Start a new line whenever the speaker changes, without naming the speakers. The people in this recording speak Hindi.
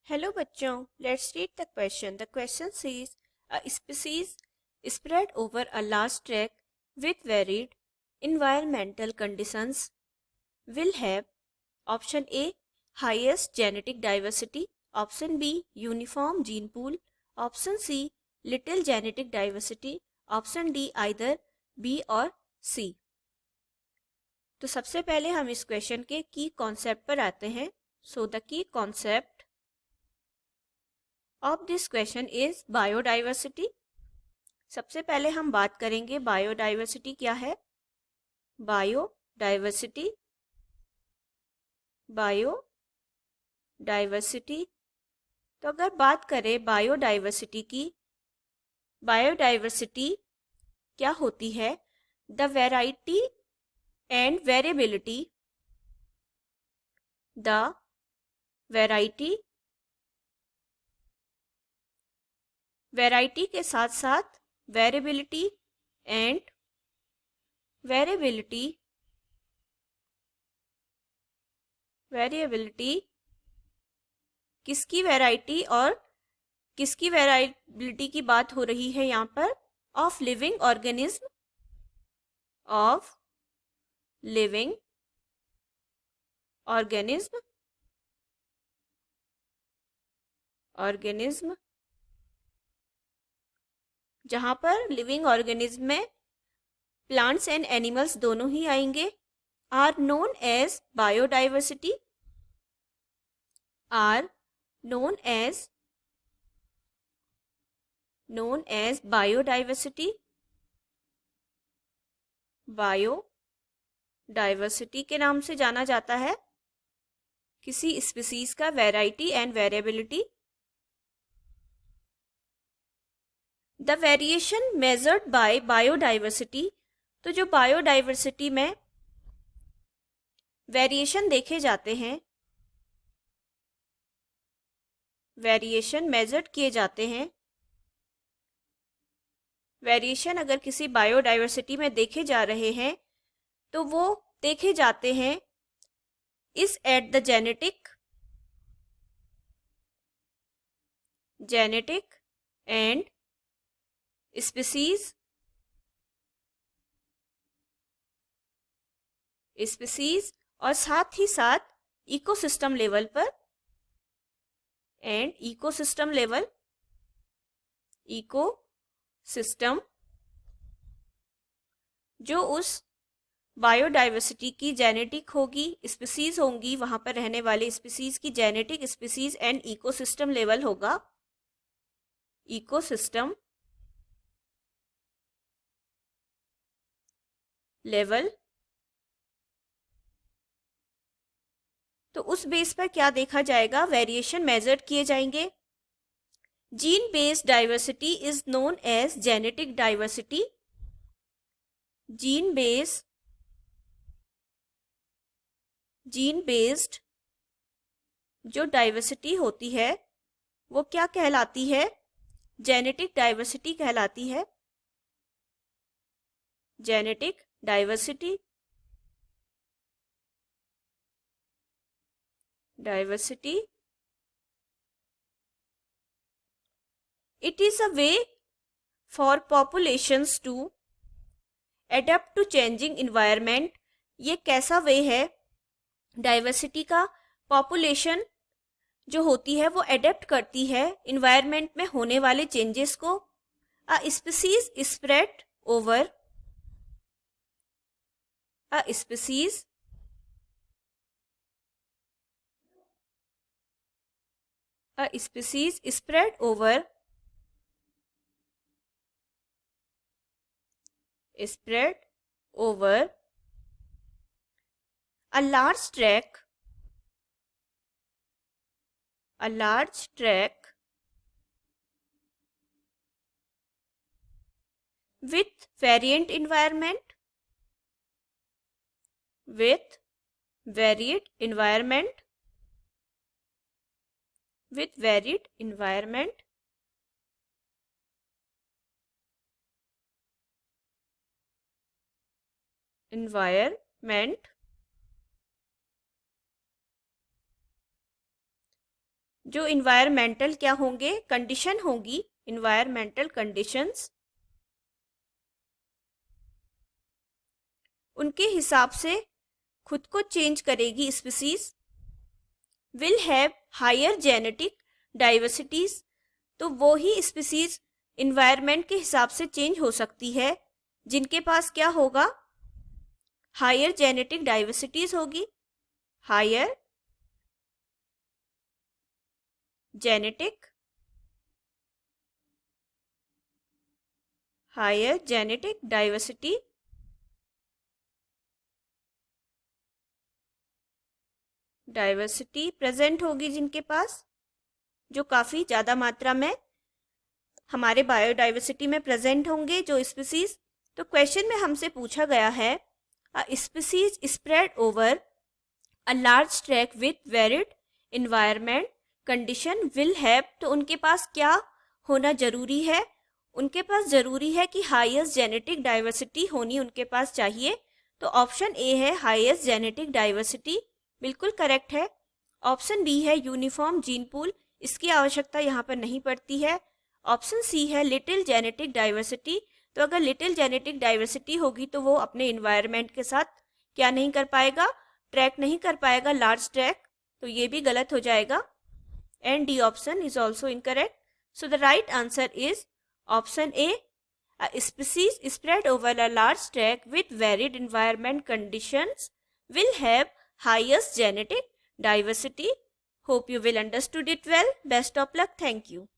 हेलो बच्चों, let's read the question. The question says a species spread over a large tract with varied environmental conditions will have option A highest genetic diversity, option B uniform gene pool, option C little genetic diversity, option D either B और C. तो सबसे पहले हम इस क्वेश्चन के की कॉन्सेप्ट पर आते हैं. So the key concept of this question is biodiversity. सबसे पहले हम बात करेंगे बायोडाइवर्सिटी क्या है. बायोडाइवर्सिटी बायोडाइवर्सिटी तो अगर बात करें बायोडाइवर्सिटी की, बायोडाइवर्सिटी क्या होती है? The variety and variability, the variety के साथ साथ वेरिएबिलिटी एंड वेरिएबिलिटी किसकी वैरायटी और किसकी वेरिएबिलिटी की बात हो रही है यहाँ पर? Of living organism, of living organism जहां पर लिविंग ऑर्गेनिज्म में प्लांट्स एंड एनिमल्स दोनों ही आएंगे, are known as biodiversity, are known as biodiversity. Biodiversity के नाम से जाना जाता है किसी स्पीसीज का variety and variability. The variation measured by biodiversity, तो जो बायोडाइवर्सिटी में वेरिएशन देखे जाते हैं, वेरिएशन मेजर्ड किए जाते हैं, वेरिएशन अगर किसी बायोडाइवर्सिटी में देखे जा रहे हैं तो वो देखे जाते हैं is at the genetic and species और साथ ही साथ इकोसिस्टम लेवल पर. एंड इकोसिस्टम जो उस बायोडाइवर्सिटी की जेनेटिक होगी, स्पीसीज होंगी, वहां पर रहने वाले स्पीसीज की genetic, species and ecosystem level होगा. Ecosystem level. तो उस बेस पर क्या देखा जाएगा? वेरिएशन मेजर किए जाएंगे. Gene based diversity is known as genetic diversity. Gene based जो डाइवर्सिटी होती है वो क्या कहलाती है? जेनेटिक डाइवर्सिटी कहलाती है. Genetic diversity it is a way for populations to adapt to changing environment. ये कैसा वे है डाइवर्सिटी का? पॉपुलेशन जो होती है वो अडेप्ट करती है इन्वायरमेंट में होने वाले चेंजेस को. A species spread over spread over a large tract with varied environment जो इन्वायरमेंटल क्या होंगे, कंडीशन होंगी, इन्वायरमेंटल कंडीशंस, उनके हिसाब से खुद को चेंज करेगी species. Will have higher genetic diversities, तो वो ही स्पीसीज इन्वायरमेंट के हिसाब से चेंज हो सकती है जिनके पास क्या होगा, हायर जेनेटिक डाइवर्सिटीज होगी, हायर जेनेटिक डाइवर्सिटी, प्रेजेंट होगी जिनके पास, जो काफ़ी ज़्यादा मात्रा में हमारे बायोडाइवर्सिटी में प्रेजेंट होंगे जो स्पीसीज। तो क्वेश्चन में हमसे पूछा गया है species spread over a large track with varied environment condition will have, तो उनके पास क्या होना जरूरी है, उनके पास जरूरी है कि हाईएस्ट जेनेटिक डाइवर्सिटी होनी उनके पास चाहिए। तो ऑप्शन ए है हाईएस्ट जेनेटिक डाइवर्सिटी, बिल्कुल करेक्ट है। ऑप्शन बी है यूनिफॉर्म जीन पूल, इसकी आवश्यकता यहाँ पर नहीं पड़ती है। ऑप्शन सी है लिटिल जेनेटिक डाइवर्सिटी, तो अगर लिटिल जेनेटिक डाइवर्सिटी होगी तो वो अपने इन्वायरमेंट के साथ क्या नहीं कर पाएगा, ट्रैक नहीं कर पाएगा लार्ज ट्रैक, तो ये भी गलत हो जाएगा। And D option is also incorrect. So the right answer is option A, a species spread over a large tract with varied environment conditions will have highest genetic diversity. Hope you will understood it well. Best of luck. Thank you.